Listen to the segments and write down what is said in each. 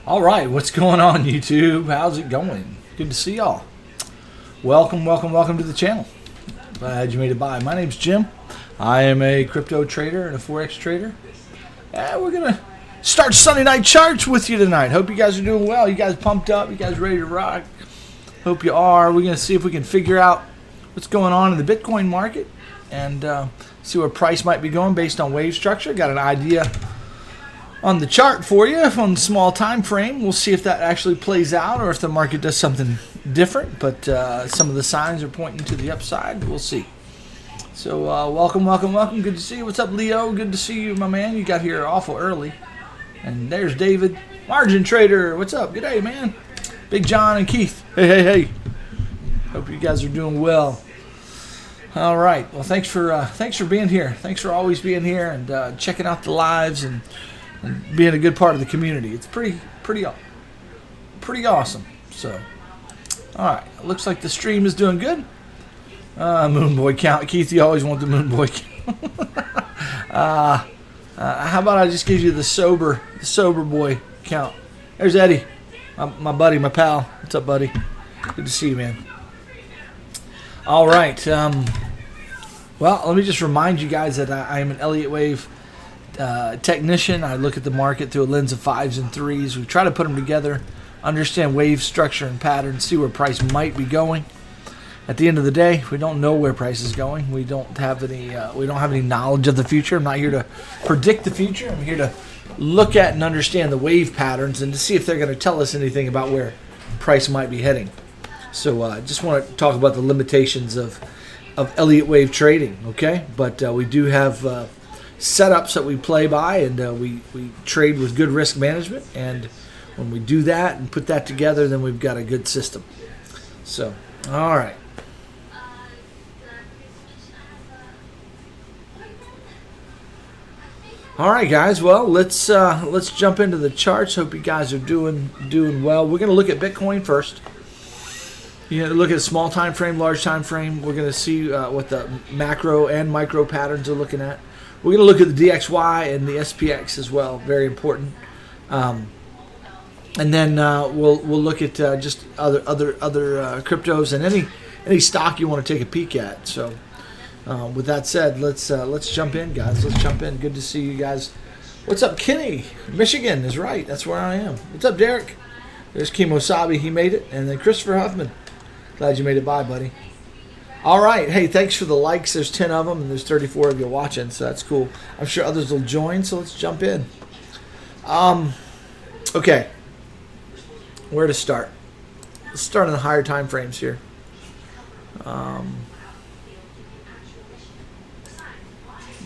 All right, what's going on, YouTube? How's it going? Good to see y'all. Welcome to the channel. Glad you made it by. My name's Jim. I am a crypto trader and a Forex trader. And we're going to start Sunday night charts with you tonight. Hope you guys are doing well. You guys pumped up? You guys ready to rock? Hope you are. We're going to see if we can figure out what's going on in the Bitcoin market and see where price might be going based on wave structure. Got an idea on the chart for you on the small time frame. We'll see if that actually plays out or if the market does something different, but some of the signs are pointing to the upside. We'll see. So welcome. Good to see you. What's up, Leo? Good to see you, my man. You got here awful early. And there's David, margin trader. What's up? Good day, man. Big John and Keith. Hey. Hope you guys are doing well. All right. Well, thanks for being here. Thanks for always being here and checking out the lives and being a good part of the community. It's pretty awesome. So, all right, looks like the stream is doing good. Moon Boy count, Keith. You always want the Moon Boy count. How about I just give you the sober boy count? There's Eddie, my buddy, my pal. What's up, buddy? Good to see you, man. All right. Well, let me just remind you guys that I am an Elliott Wave technician. I look at the market through a lens of 5s and 3s. We try to put them together, understand wave structure and patterns, see where price might be going. At the end of the day, we don't know where price is going. We don't have any knowledge of the future. I'm not here to predict the future. I'm here to look at and understand the wave patterns and to see if they're going to tell us anything about where price might be heading. So I just want to talk about the limitations of Elliott Wave trading, okay? But we do have setups that we play by, and we trade with good risk management, and when we do that and put that together, then we've got a good system. So, all right. All right, guys. Well, let's jump into the charts. Hope you guys are doing well. We're going to look at Bitcoin first. You know, look at small time frame, large time frame. We're going to see what the macro and micro patterns are looking at. We're going to look at the DXY and the SPX as well. Very important. And then we'll look at just other cryptos and any stock you want to take a peek at. So with that said, let's jump in, guys. Let's jump in. Good to see you guys. What's up, Kenny? Michigan is right. That's where I am. What's up, Derek? There's Kimosabi. He made it. And then Christopher Huffman. Glad you made it by, buddy. All right. Hey, thanks for the likes. There's 10 of them, and there's 34 of you watching, so that's cool. I'm sure others will join, so let's jump in. Okay. Where to start? Let's start on the higher time frames here.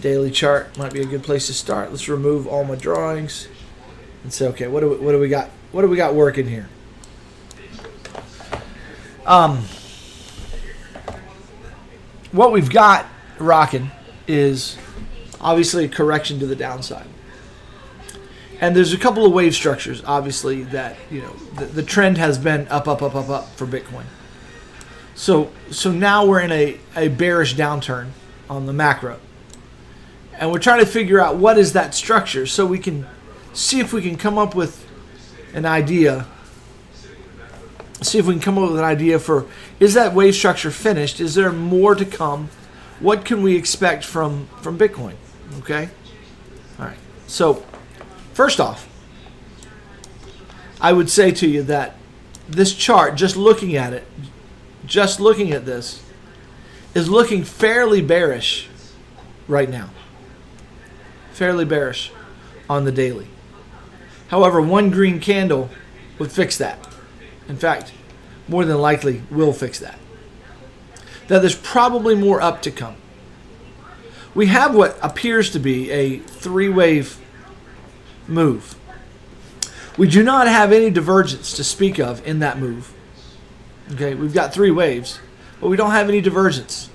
Daily chart might be a good place to start. Let's remove all my drawings and say, okay, what do we got? What do we got working here? What we've got rocking is obviously a correction to the downside. And there's a couple of wave structures, obviously, that, you know, the trend has been up for Bitcoin. So now we're in a bearish downturn on the macro. And we're trying to figure out what is that structure so we can see if we can come up with an idea. See if we can come up with an idea for, is that wave structure finished? Is there more to come? What can we expect from Bitcoin? Okay? All right. So, first off, I would say to you that this chart, just looking at this, is looking fairly bearish right now. Fairly bearish on the daily. However, one green candle would fix that. In fact, more than likely will fix that. Now, there's probably more up to come. We have what appears to be a three-wave move. We do not have any divergence to speak of in that move. Okay, we've got three waves, but we don't have any divergence.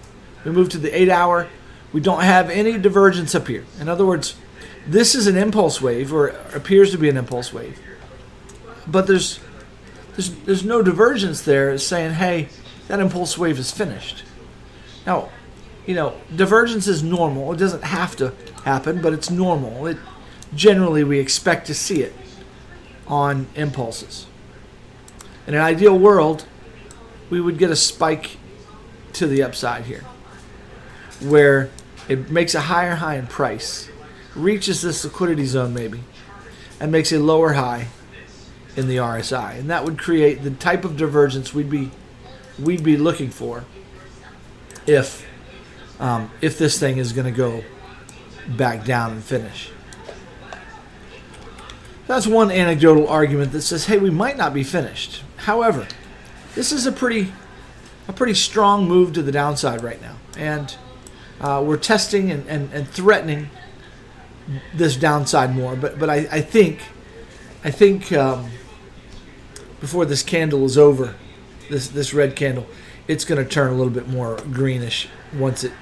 We move to the 8-hour. We don't have any divergence up here. In other words, this is an impulse wave, or appears to be an impulse wave. But there's no divergence there saying, hey, that impulse wave is finished. Now, you know, divergence is normal. It doesn't have to happen, but it's normal. Generally, we expect to see it. on impulses. In an ideal world, we would get a spike to the upside here, where it makes a higher high in price, reaches this liquidity zone maybe, and makes a lower high in the RSI, and that would create the type of divergence we'd be looking for if this thing is going to go back down and finish. That's one anecdotal argument that says, hey, we might not be finished. However, this is a pretty strong move to the downside right now, and we're testing and threatening this downside more. But I think before this candle is over, this red candle, it's going to turn a little bit more greenish once it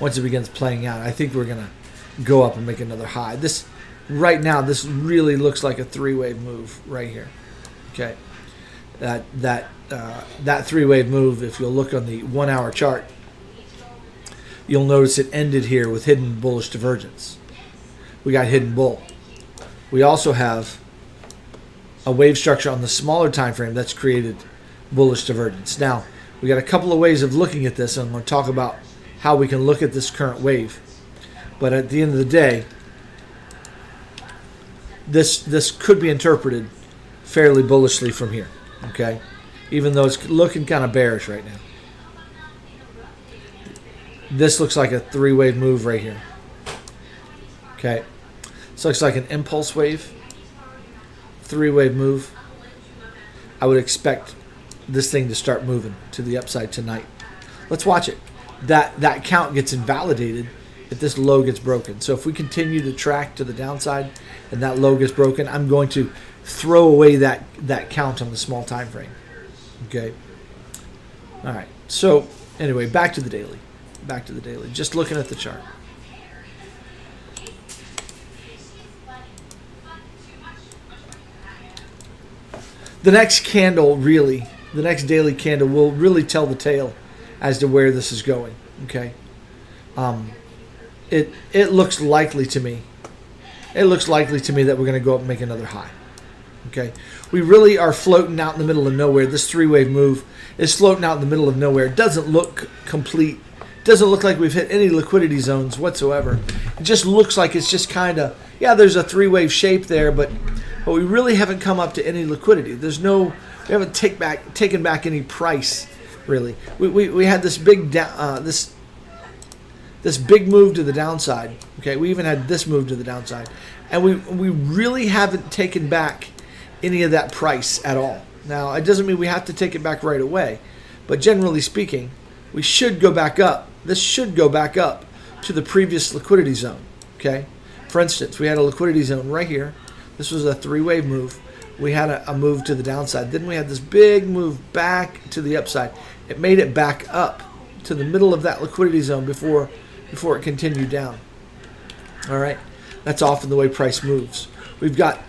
begins playing out. I think we're going to go up and make another high. Right now, this really looks like a three-wave move right here. Okay, that three-wave move, if you'll look on the 1 hour chart, you'll notice it ended here with hidden bullish divergence. We got hidden bull. We also have a wave structure on the smaller time frame that's created bullish divergence. Now, we got a couple of ways of looking at this, and I'm going to talk about how we can look at this current wave. But at the end of the day, this could be interpreted fairly bullishly from here, okay? Even though it's looking kind of bearish right now. This looks like a three-wave move right here, okay? This looks like an impulse wave, three-wave move. I would expect this thing to start moving to the upside tonight. Let's watch it. That count gets invalidated if this low gets broken. So if we continue to track to the downside and that low gets broken, I'm going to throw away that count on the small time frame. Okay. All right. So anyway, back to the daily. Back to the daily. Just looking at the chart. The next candle really, the next daily candle will really tell the tale as to where this is going. Okay. It looks likely to me. It looks likely to me that we're going to go up and make another high. Okay. We really are floating out in the middle of nowhere. This three-wave move is floating out in the middle of nowhere. It doesn't look complete. It doesn't look like we've hit any liquidity zones whatsoever. It just looks like it's just kind of, yeah, there's a three-wave shape there, but we really haven't come up to any liquidity. We haven't taken back any price, really. We had this big this big move to the downside. Okay, we even had this move to the downside, and we really haven't taken back any of that price at all. Now, it doesn't mean we have to take it back right away, but generally speaking, we should go back up. This should go back up to the previous liquidity zone. Okay, for instance, we had a liquidity zone right here. This was a three-wave move. We had a move to the downside. Then we had this big move back to the upside. It made it back up to the middle of that liquidity zone before it continued down. All right, that's often the way price moves. We've got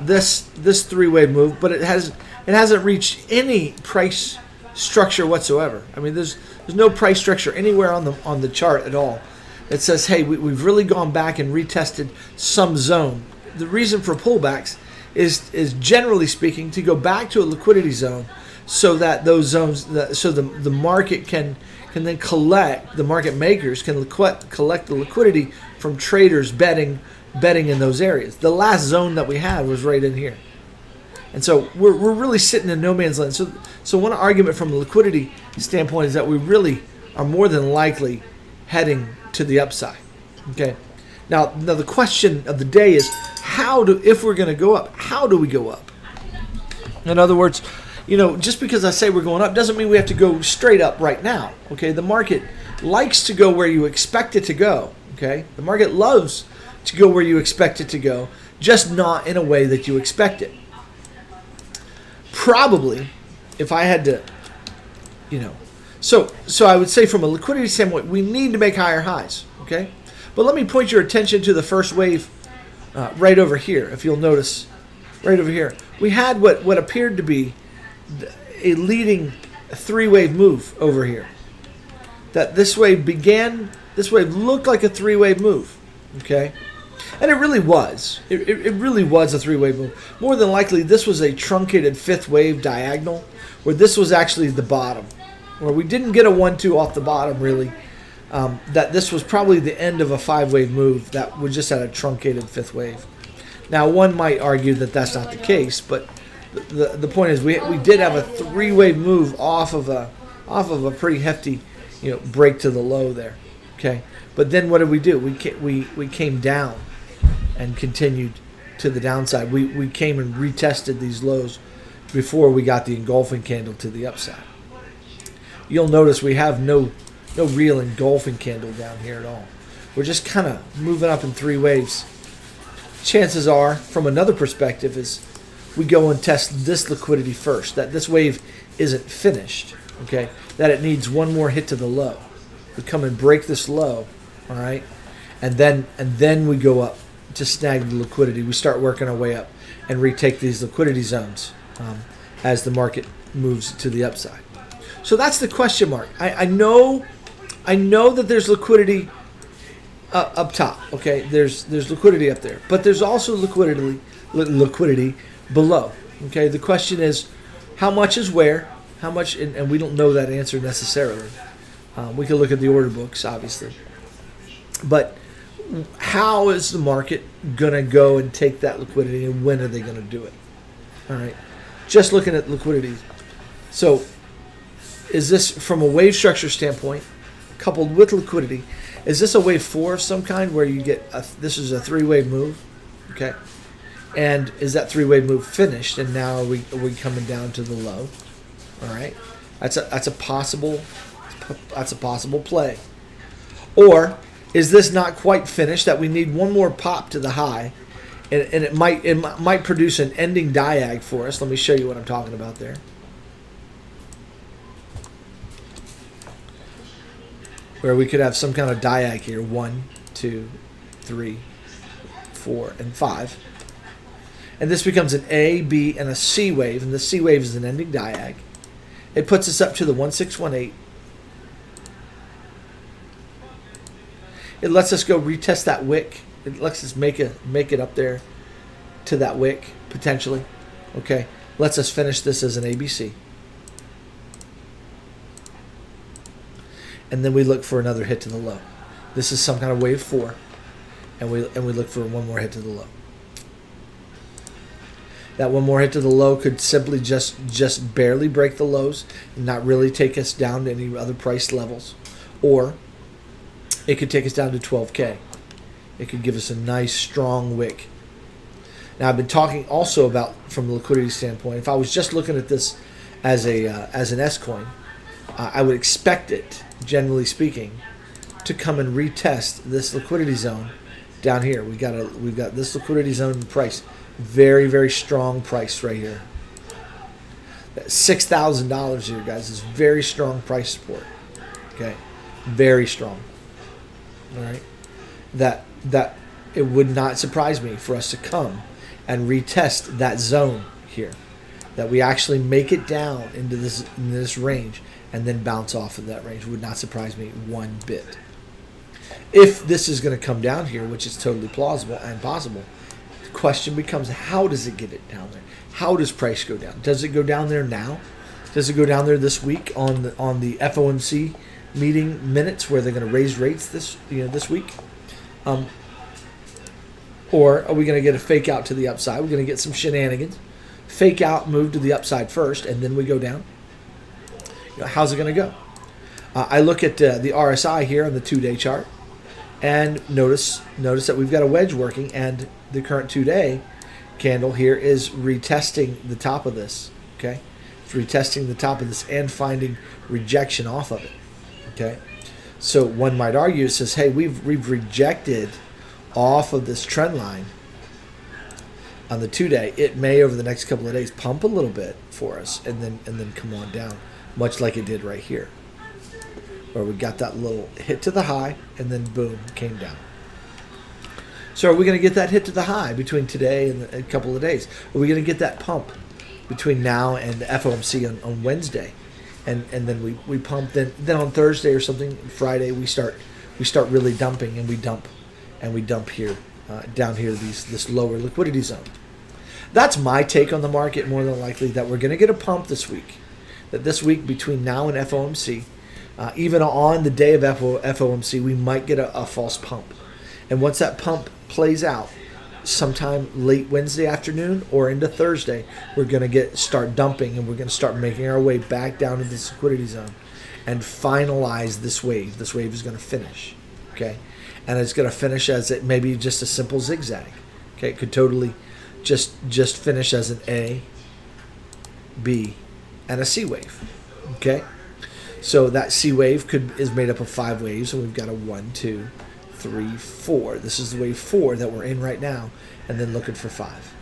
this three-wave move, but it hasn't reached any price structure whatsoever. I mean, there's no price structure anywhere on the chart at all. It says, hey, we've really gone back and retested some zone. The reason for pullbacks is generally speaking to go back to a liquidity zone, so that those zones, so the market can then collect, the market makers can collect the liquidity from traders betting in those areas. The last zone that we had was right in here, and so we're really sitting in no man's land. So one argument from a liquidity standpoint is that we really are more than likely heading to the upside. Okay. Now the question of the day is, if we're going to go up, how do we go up? In other words, just because I say we're going up doesn't mean we have to go straight up right now. Okay, the market likes to go where you expect it to go. Okay, the market loves to go where you expect it to go, just not in a way that you expect it. Probably, if I had to, so I would say from a liquidity standpoint, we need to make higher highs. Okay, but let me point your attention to the first wave right over here. If you'll notice, right over here, we had what appeared to be a leading three-wave move over here. That this wave looked like a three-wave move. Okay, And it really was. It really was a three-wave move. More than likely, this was a truncated fifth wave diagonal, where this was actually the bottom, where we didn't get a 1-2 off the bottom, really. That this was probably the end of a five-wave move that was just at a truncated fifth wave. Now, one might argue that that's not the case, but the point is we did have a three-wave move off of a pretty hefty, break to the low there. Okay, but then what did we do? We came down and continued to the downside. We came and retested these lows before we got the engulfing candle to the upside. You'll notice we have no real engulfing candle down here at all. We're just kind of moving up in three waves. Chances are, from another perspective, is we go and test this liquidity first, that this wave isn't finished, okay? That it needs one more hit to the low. We come and break this low, all right? And then we go up to snag the liquidity. We start working our way up and retake these liquidity zones as the market moves to the upside. So that's the question mark. I know that there's liquidity up top, okay? There's liquidity up there, but there's also liquidity below, okay? The question is, how much is where? How much? And we don't know that answer necessarily. We can look at the order books, obviously, but how is the market gonna go and take that liquidity, and when are they gonna do it? All right, just looking at liquidity. So, is this from a wave structure standpoint, coupled with liquidity? Is this a wave 4 of some kind where you get this is a three-wave move, okay? And is that three-wave move finished? And now are we coming down to the low? All right, that's a possible play. Or is this not quite finished? That we need one more pop to the high, and it might produce an ending diag for us. Let me show you what I'm talking about there. Where we could have some kind of diag here, 1, 2, 3, 4, and 5. And this becomes an A, B, and a C wave, and the C wave is an ending diag. It puts us up to the 1618. It lets us go retest that wick. It lets us make it up there to that wick, potentially. Okay, lets us finish this as an ABC. And then we look for another hit to the low. This is some kind of wave 4, and we look for one more hit to the low. That one more hit to the low could simply just barely break the lows and not really take us down to any other price levels, or it could take us down to 12K. It could give us a nice strong wick. Now, I've been talking also about, from a liquidity standpoint, if I was just looking at this as an S coin, I would expect it, generally speaking, to come and retest this liquidity zone down here. We've got this liquidity zone price, very, very strong price right here. $6,000 here, guys, is very strong price support. Okay, very strong. All right, that it would not surprise me for us to come and retest that zone here, that we actually make it down into this range and then bounce off of that range. Would not surprise me one bit. If this is going to come down here, which is totally plausible and possible, the question becomes, how does it get it down there? How does price go down? Does it go down there now? Does it go down there this week on the FOMC meeting minutes where they're going to raise rates this week? Or are we going to get a fake out to the upside? We're going to get some shenanigans. Fake out, move to the upside first, and then we go down. How's it going to go? I look at the RSI here on the 2-day chart, and notice that we've got a wedge working, and the current 2-day candle here is retesting the top of this. Okay, it's retesting the top of this and finding rejection off of it. Okay, so one might argue, it says, hey, we've rejected off of this trend line on the 2-day. It may, over the next couple of days, pump a little bit for us and then come on down, much like it did right here, where we got that little hit to the high and then boom, came down. So are we going to get that hit to the high between today and a couple of days? Are we going to get that pump between now and the FOMC on Wednesday? And then we pump, then on Thursday or something, Friday we start really dumping, and we dump here down here, this lower liquidity zone. That's my take on the market, more than likely, that we're going to get a pump this week. That this week, between now and FOMC, even on the day of FOMC, we might get a false pump. And once that pump plays out, sometime late Wednesday afternoon or into Thursday, we're going to start dumping, and we're going to start making our way back down to this liquidity zone and finalize this wave. This wave is going to finish, okay? And it's going to finish as it maybe just a simple zigzag, okay? It could totally just finish as an A, B, and a C wave, okay? So that C wave is made up of 5 waves, and we've got a 1, 2, 3, 4. This is the wave 4 that we're in right now, and then looking for 5.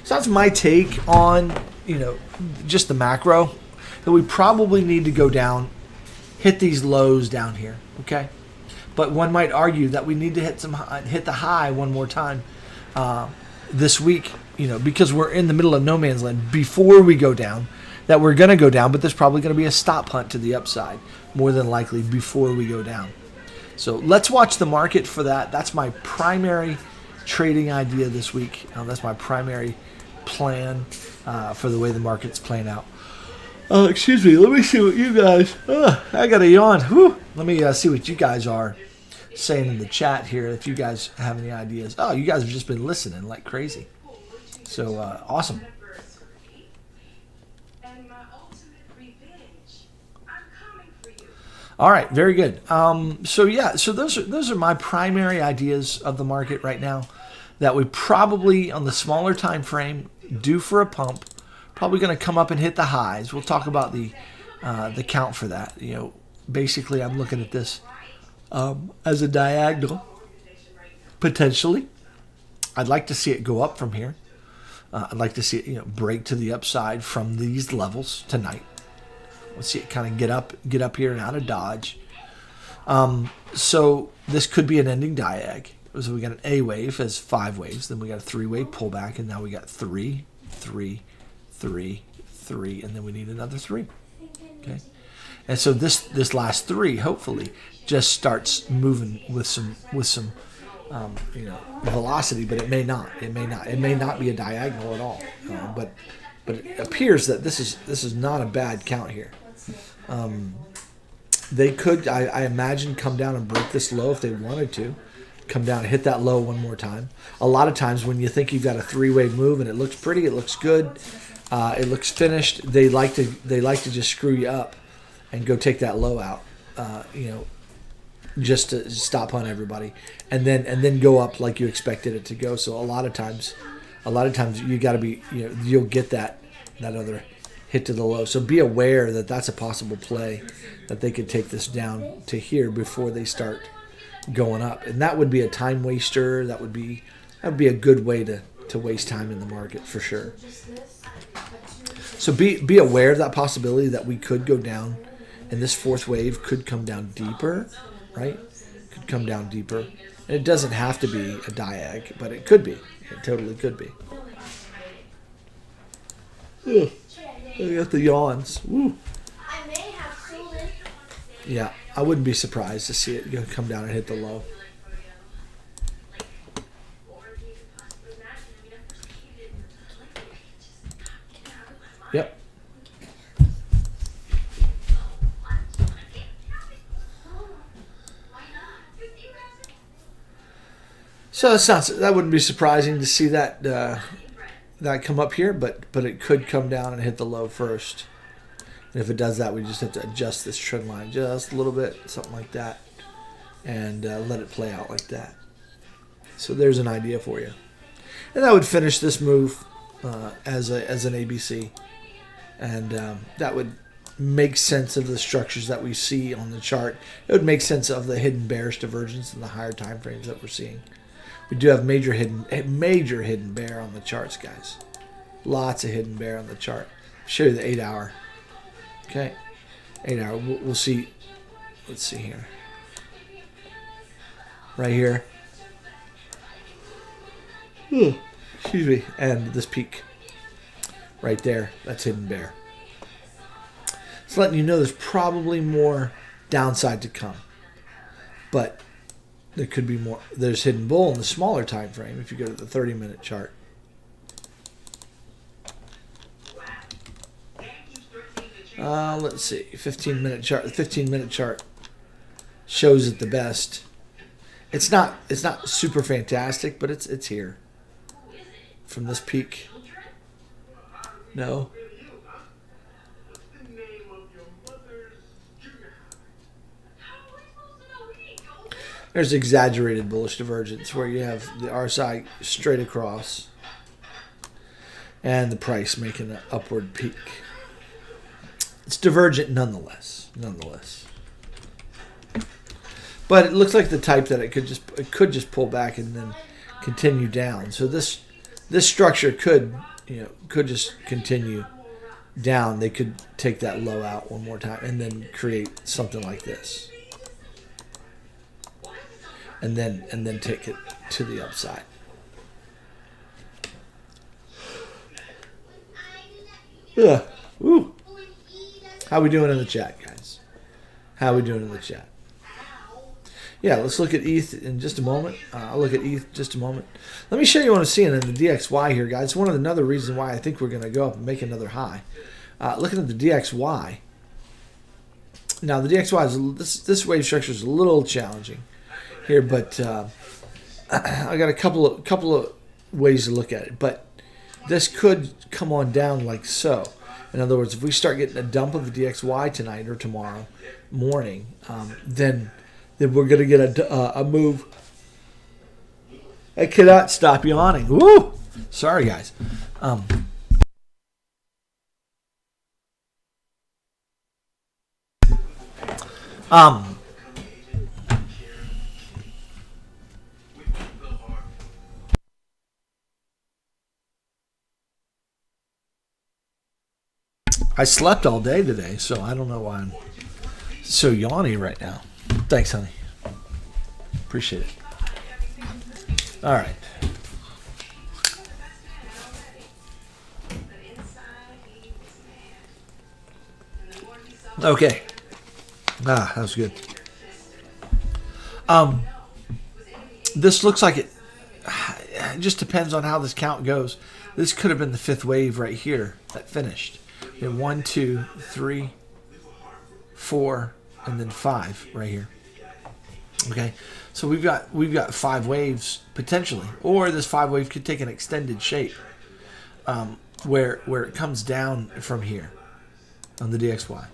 So that's my take on, just the macro, that we probably need to go down, hit these lows down here, okay? But one might argue that we need to hit the high one more time this week, because we're in the middle of no man's land before we go down, that we're going to go down, but there's probably going to be a stop hunt to the upside, more than likely, before we go down. So let's watch the market for that. That's my primary trading idea this week. That's my primary plan for the way the market's playing out. Excuse me. Let me see what you guys... I got a yawn. Whew. Let me see what you guys are saying in the chat here, if you guys have any ideas. Oh, you guys have just been listening like crazy. So, awesome. All right, very good. So those are my primary ideas of the market right now, that we probably, on the smaller time frame, due for a pump, probably going to come up and hit the highs. We'll talk about the count for that. Basically, I'm looking at this as a diagonal, potentially. I'd like to see it go up from here. I'd like to see it, break to the upside from these levels tonight. Let's see it kind of get up here and out of dodge. So this could be an ending diag. So we got an A wave as 5 waves. Then we got a 3-wave pullback, and now we got 3, 3, 3, 3, and then we need another 3. Okay, and so this last 3 hopefully just starts moving with some velocity, but it may not. It may not be a diagonal at all. But it appears that this is not a bad count here. They could, I imagine, come down and break this low if they wanted to. Come down and hit that low one more time. A lot of times when you think you've got a 3-wave move and it looks pretty, it looks good, it looks finished, they like to just screw you up and go take that low out, just to stop on everybody, and then go up like you expected it to go. So a lot of times you got to be, you'll get that other hit to the low. So be aware that that's a possible play, that they could take this down to here before they start going up, and that would be a time waster. That would be a good way to waste time in the market for sure. So be aware of that possibility that we could go down, and this 4th wave could come down deeper, right? Could come down deeper, and it doesn't have to be a diag, but it could be. It totally could be. Ugh. I got the yawns. Woo. Yeah, I wouldn't be surprised to see it come down and hit the low. Yep. So that wouldn't be surprising to see that come up here, but it could come down and hit the low first. And if it does that, we just have to adjust this trend line just a little bit, something like that, and let it play out like that. So there's an idea for you. And that would finish this move as an ABC. And that would make sense of the structures that we see on the chart. It would make sense of the hidden bearish divergence in the higher time frames that we're seeing. We do have major hidden bear on the charts, guys. Lots of hidden bear on the chart. I'll show you the 8-hour. Okay, 8-hour. We'll see. Let's see here. Right here. Excuse me. And this peak right there, that's hidden bear. It's letting you know there's probably more downside to come. But there could be more. There's hidden bull in the smaller time frame if you go to the 30-minute chart. Let's see, 15-minute chart. The 15-minute chart shows it the best. It's not super fantastic, but it's here from this peak. No. There's exaggerated bullish divergence where you have the RSI straight across and the price making an upward peak. It's divergent nonetheless. But it looks like the type that it could just pull back and then continue down. So this structure could just continue down. They could take that low out one more time and then create something like this. And then take it to the upside. Yeah. Ooh. How we doing in the chat, guys? How we doing in the chat? Yeah, let's look at ETH in just a moment. I'll look at ETH in just a moment. Let me show you what I'm seeing in the DXY here, guys. Another reason why I think we're going to go up and make another high. Looking at the DXY. Now, the DXY, this wave structure is a little challenging here, but I got a couple of ways to look at it. But this could come on down like so. In other words, if we start getting a dump of the DXY tonight or tomorrow morning, then we're going to get a move. I cannot stop yawning. Woo! Sorry, guys. I slept all day today, so I don't know why I'm so yawny right now. Thanks, honey. Appreciate it. All right. Okay. That was good. This looks like it just depends on how this count goes. This could have been the fifth wave right here that finished. We have 1, 2, 3, 4, and then 5 right here. Okay, so we've got 5 waves potentially, or this 5 wave could take an extended shape, where it comes down from here on the DXY.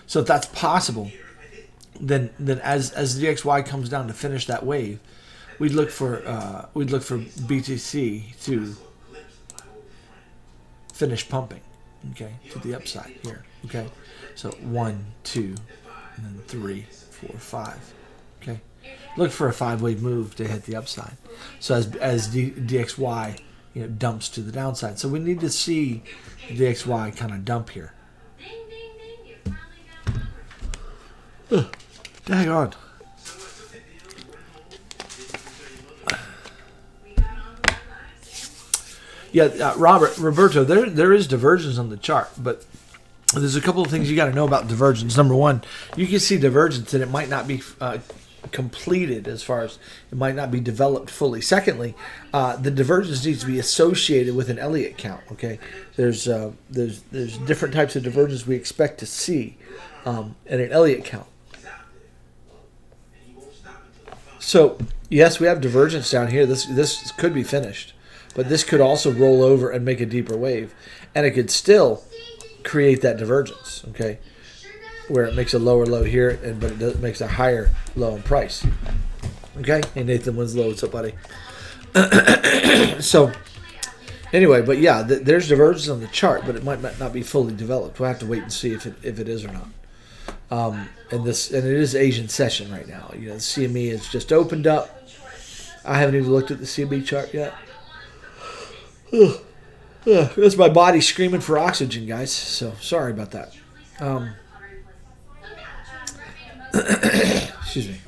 So if that's possible, then as the DXY comes down to finish that wave, we'd look for BTC to finish pumping, okay, to the upside here, okay. So 1, 2, and then 3, 4, 5, okay. Look for a 5-wave move to hit the upside. So as DXY dumps to the downside, so we need to see DXY kind of dump here. Dang on. Yeah, Roberto, there is divergence on the chart, but there's a couple of things you got to know about divergence. Number one, you can see divergence and it might not be completed, as far as it might not be developed fully. Secondly, the divergence needs to be associated with an Elliott count. Okay, there's different types of divergence we expect to see in an Elliott count. So yes, we have divergence down here. This could be finished, but this could also roll over and make a deeper wave, and it could still create that divergence. Okay, where it makes a lower low here, but it makes a higher low in price. Okay, hey Nathan Winslow, what's up, buddy? So anyway, but yeah, there's divergence on the chart, but it might not be fully developed. We'll have to wait and see if it is or not. And it is Asian session right now. The CME has just opened up. I haven't even looked at the CME chart yet. That's my body screaming for oxygen, guys. So sorry about that. Excuse me.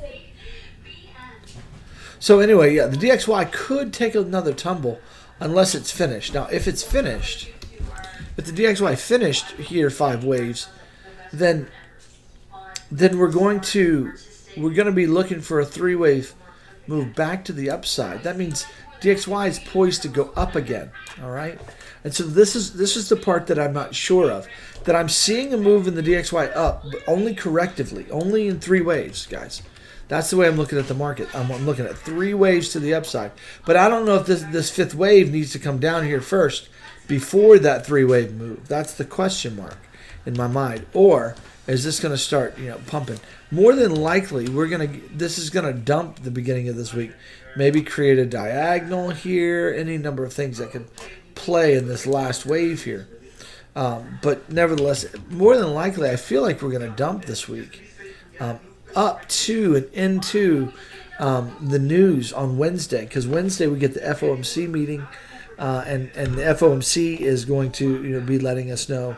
So anyway, yeah, the DXY could take another tumble unless it's finished. Now, if it's finished, if the DXY finished here 5 waves, then we're going to be looking for a 3-wave move back to the upside. That means DXY is poised to go up again. All right, and so this is the part that I'm not sure of. That I'm seeing a move in the DXY up, but only correctively, only in 3 waves, guys. That's the way I'm looking at the market. I'm looking at 3 waves to the upside. But I don't know if this 5th wave needs to come down here first before that 3-wave move. That's the question mark in my mind. Or is this going to start, pumping? More than likely, this is going to dump the beginning of this week. Maybe create a diagonal here. Any number of things that could play in this last wave here. But nevertheless, more than likely, I feel like we're going to dump this week up to and into the news on Wednesday. Because Wednesday we get the FOMC meeting, and the FOMC is going to be letting us know,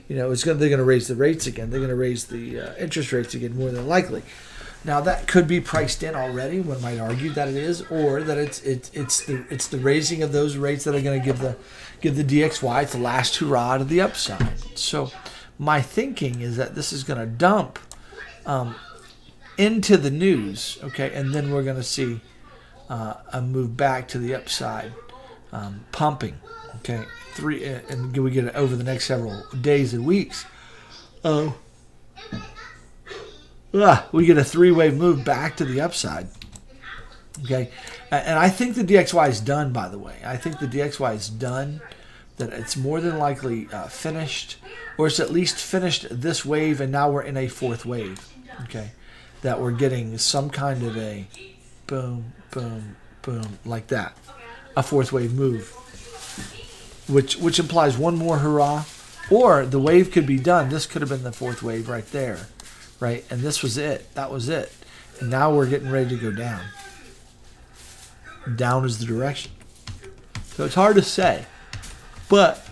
they're going to raise the rates again. They're going to raise the interest rates again, more than likely. Now that could be priced in already. One might argue that it is, or that it's the raising of those rates that are going to give the DXY its last hurrah to the upside. So my thinking is that this is going to dump into the news, okay, and then we're going to see a move back to the upside, pumping, okay, and we get it over the next several days and weeks. We get a 3-wave move back to the upside. Okay, and I think the DXY is done, by the way. I think the DXY is done, that it's more than likely finished, or it's at least finished this wave, and now we're in a 4th wave. Okay, that we're getting some kind of a boom, boom, boom, like that. A 4th wave move, which implies one more hurrah, or the wave could be done. This could have been the 4th wave right there. Right, and this was it. That was it. And now we're getting ready to go down. Down is the direction. So it's hard to say. But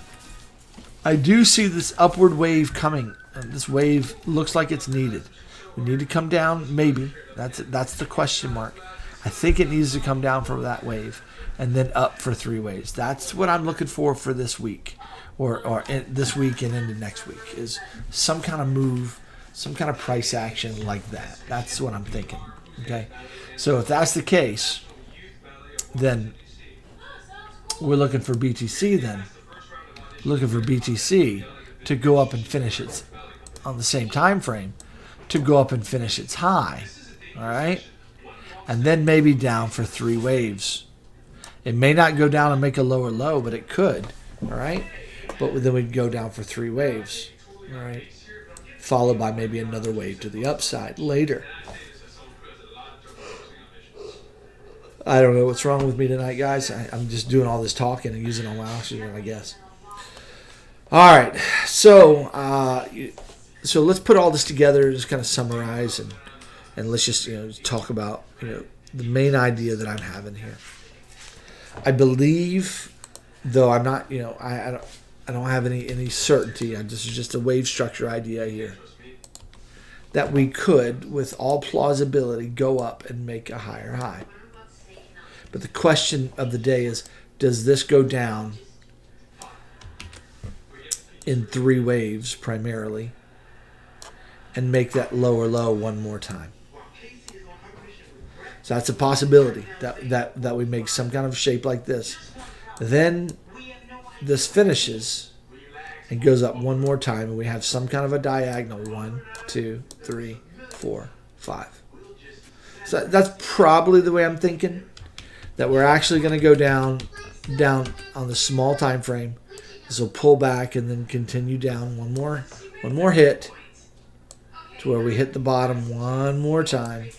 I do see this upward wave coming. And this wave looks like it's needed. We need to come down, maybe. That's the question mark. I think it needs to come down for that wave and then up for 3 waves. That's what I'm looking for this week, or this week and into next week, is some kind of move, some kind of price action like that. That's what I'm thinking. Okay, so if that's the case, then we're looking for BTC. Then looking for BTC to go up and finish its on the same time frame, to go up and finish its high. All right, and then maybe down for 3 waves. It may not go down and make a lower low, but it could. All right, but then we'd go down for 3 waves. All right, followed by maybe another wave to the upside later. I don't know what's wrong with me tonight, guys. I'm just doing all this talking and using all my oxygen, I guess. All right, so let's put all this together, just kind of summarize, and let's just talk about the main idea that I'm having here. I believe, though I'm not, I don't have any certainty. This is just a wave structure idea here, that we could, with all plausibility, go up and make a higher high. But the question of the day is, does this go down in 3 waves primarily and make that lower low one more time? So that's a possibility, that we make some kind of shape like this. Then this finishes and goes up one more time, and we have some kind of a diagonal. 1, 2, 3, 4, 5. So that's probably the way I'm thinking, that we're actually going to go down on the small time frame. This will pull back and then continue down one more hit to where we hit the bottom one more time,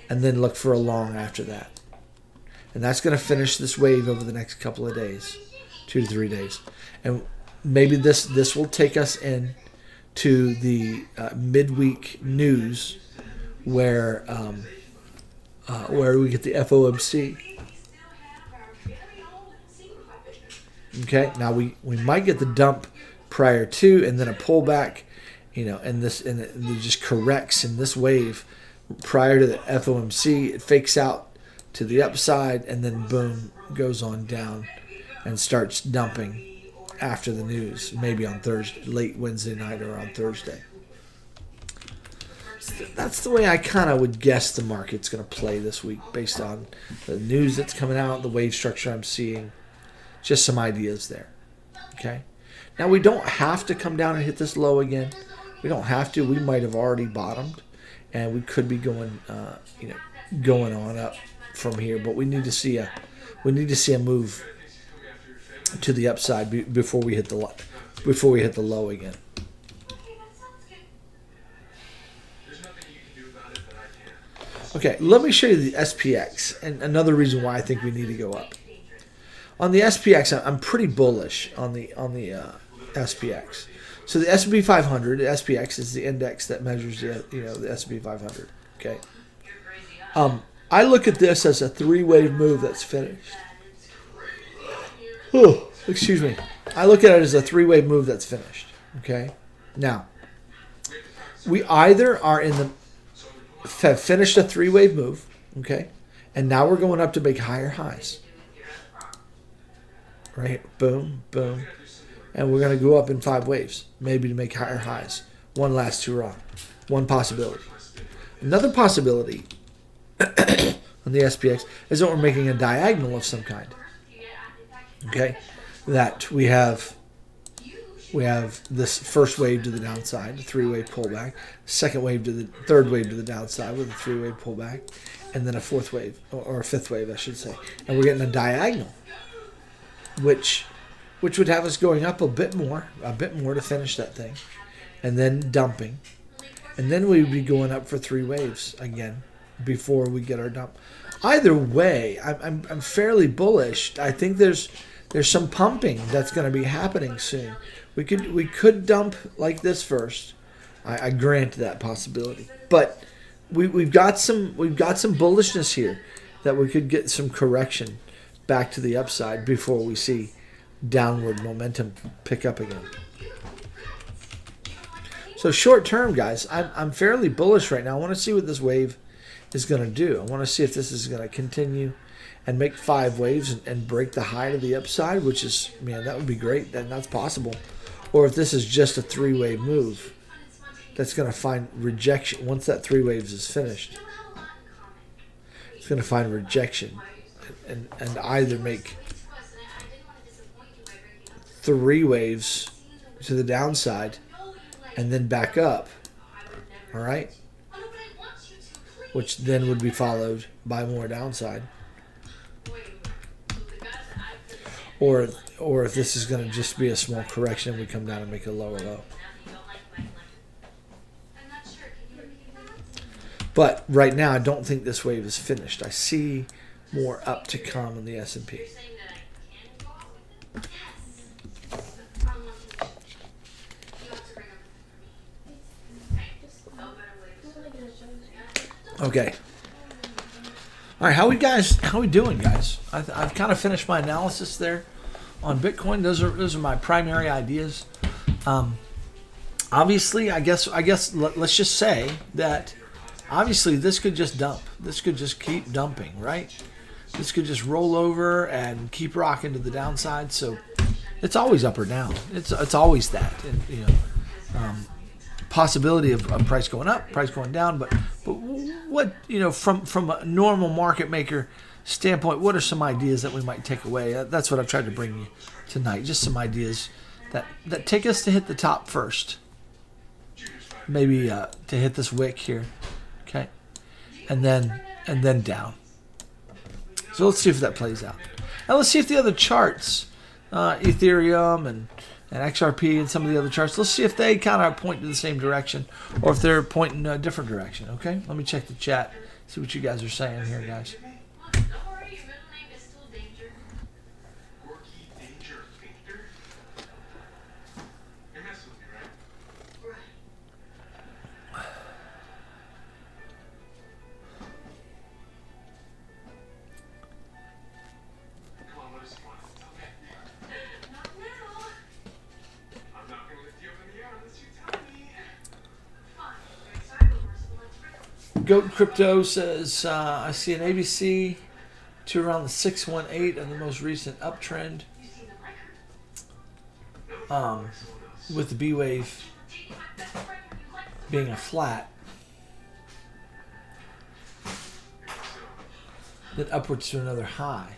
and then look for a long after that. And that's going to finish this wave over the next couple of days, 2 to 3 days. And maybe this will take us in to the midweek news where we get the FOMC. Okay, now we might get the dump prior to, and then a pullback, and it just corrects in this wave prior to the FOMC. It fakes out to the upside, and then boom, goes on down and starts dumping after the news, maybe on Thursday, late Wednesday night or on Thursday. So that's the way I kind of would guess the market's going to play this week based on the news that's coming out, the wave structure I'm seeing, just some ideas there. Okay. Now we don't have to come down and hit this low again. We don't have to. We might have already bottomed, and we could be going, going on up from here. But we need to see a move to the upside before we hit the low again. Okay, let me show you the SPX, and another reason why I think we need to go up. On the SPX, I'm pretty bullish on the SPX. So the S&P 500, the SPX is the index that measures the S&P 500. Okay. I look at this as a three-wave move that's finished. Oh, excuse me. I look at it as a three-wave move that's finished. Okay. Now, we either are have finished a three-wave move. Okay, and now we're going up to make higher highs. Right. Boom, boom. And we're going to go up in 5 waves, maybe to make higher highs. One last hurrah. One possibility. Another possibility on the SPX is that we're making a diagonal of some kind. Okay? That we have this first wave to the downside, a 3-wave pullback, second wave to the third wave to the downside with a 3-wave pullback, and then a fourth wave, or a fifth wave, I should say. And we're getting a diagonal, which would have us going up a bit more to finish that thing, and then dumping, and then we would be going up for 3 waves again before we get our dump. Either way, I'm fairly bullish. I think there's some pumping that's going to be happening soon. We could dump like this first. I grant that possibility, but we've got some bullishness here that we could get some correction back to the upside before we see downward momentum pick up again. So short term, guys, I'm fairly bullish right now. I want to see what this wave is going to do. I want to see if this is going to continue and make 5 waves and break the high to the upside, which is, man, that would be great. That's possible. Or if this is just a 3-wave move that's going to find rejection. Once that 3 waves is finished, it's going to find rejection and either make 3 waves to the downside and then back up, all right? Which then would be followed by more downside. Or if this is going to just be a small correction, we come down and make a lower low. But right now, I don't think this wave is finished. I see more up to come in the S&P. Okay. All right, how we doing, guys? I've kind of finished my analysis there on Bitcoin. Those are my primary ideas. Obviously, I guess let's just say that obviously this could just dump. This could just keep dumping, right? This could just roll over and keep rocking to the downside. So it's always up or down. It's always that, and possibility of price going up, price going down. But what from a normal market maker standpoint, what are some ideas that we might take away? That's what I've tried to bring you tonight. Just some ideas that take us to hit the top first. Maybe to hit this wick here, okay, and then down. So let's see if that plays out. And let's see if the other charts, Ethereum and XRP and some of the other charts, let's see if they kind of point to the same direction or if they're pointing a different direction, okay? Let me check the chat, see what you guys are saying here, guys. Goat Crypto says, I see an ABC to around the 618 of the most recent uptrend. With the B wave being a flat, then upwards to another high.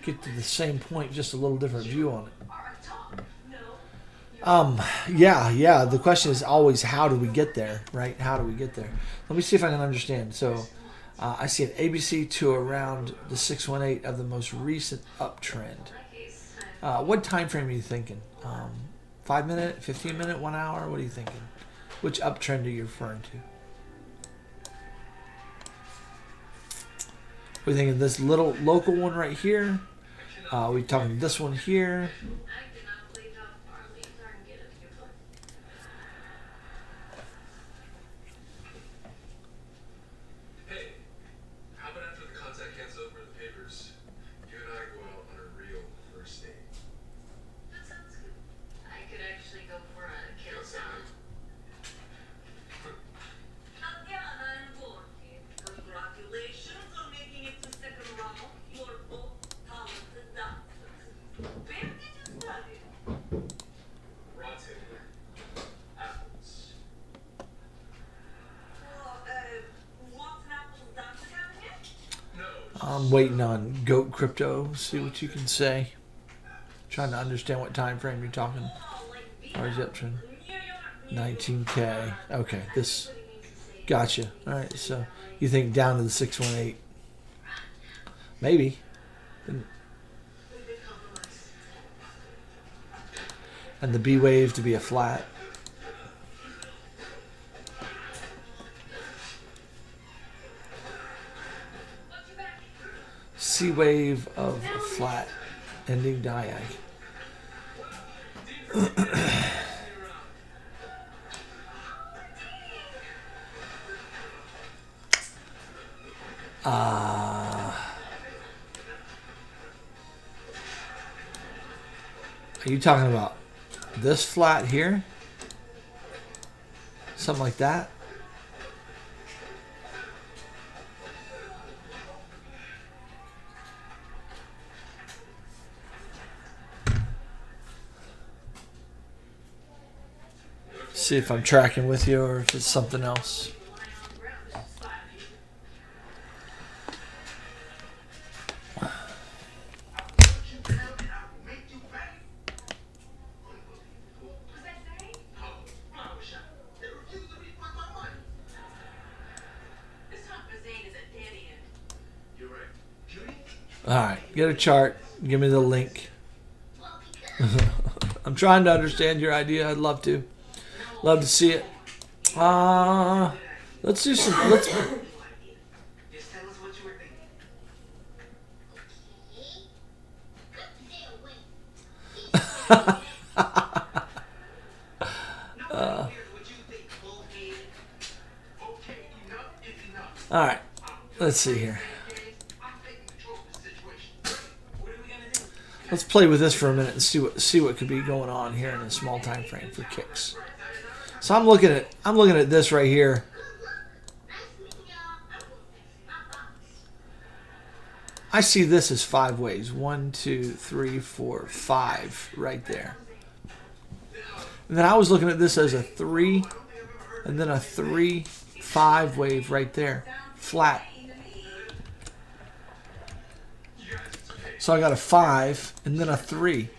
Get to the same point, just a little different view on it. Yeah. The question is always, how do we get there, right? How do we get there? Let me see if I can understand. So, I see an ABC to around the 618 of the most recent uptrend. What time frame are you thinking? 5 minute, 15 minute, 1 hour? What are you thinking? Which uptrend are you referring to? We're thinking this little local one right here. We're talking this one here. I'm waiting on Goat Crypto, see what you can say. Trying to understand what time frame you're talking. Where's the uptrend? 19K. Okay, this. Gotcha. All right, so you think down to the 618? Maybe. And the B wave to be a flat. C wave of a flat ending diag. Are you talking about this flat here? Something like that? See if I'm tracking with you or if it's something else. Alright, get a chart. Give me the link. I'm trying to understand your idea. I'd love to. Love to see it. Let's do some. Let's. All right. Let's see here. Let's play with this for a minute and see what could be going on here in a small time frame for kicks. So I'm looking at this right here. I see this as 5 waves. 1, 2, 3, 4, 5 right there. And then I was looking at this as a 3 and then a 3, 5 wave right there. Flat. So I got a 5 and then a 3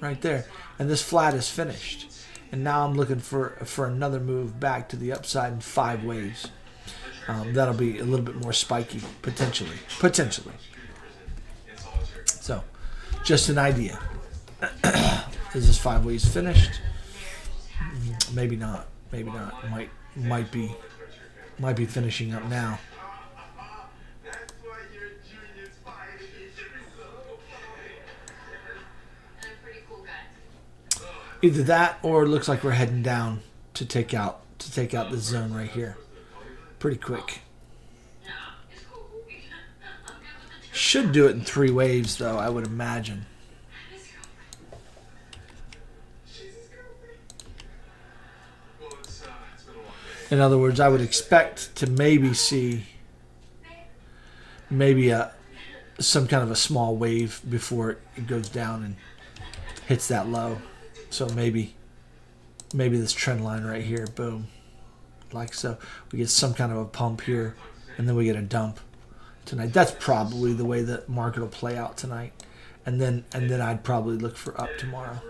right there. And this flat is finished. And now I'm looking for another move back to the upside in 5 waves. That'll be a little bit more spiky, potentially. So, just an idea. Is this 5 waves finished? Maybe not. Maybe not. Might be finishing up now. Either that or it looks like we're heading down to take out this zone right here. Pretty quick. Should do it in 3 waves though, I would imagine. In other words, I would expect to maybe see a some kind of a small wave before it goes down and hits that low. So maybe this trend line right here, boom, like so. We get some kind of a pump here, and then we get a dump tonight. That's probably the way the market will play out tonight, and then I'd probably look for up tomorrow.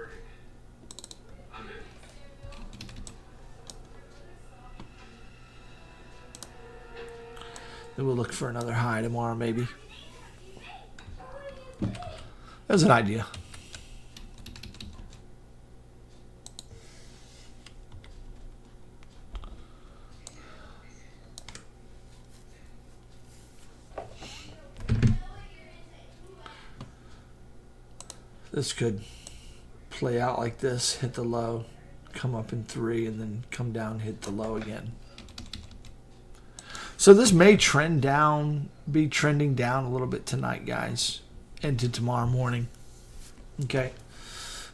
Then we'll look for another high tomorrow, maybe. That's an idea. This could play out like this, hit the low, come up in 3, and then come down, hit the low again. So this may trend down, be trending down a little bit tonight, guys, into tomorrow morning. Okay.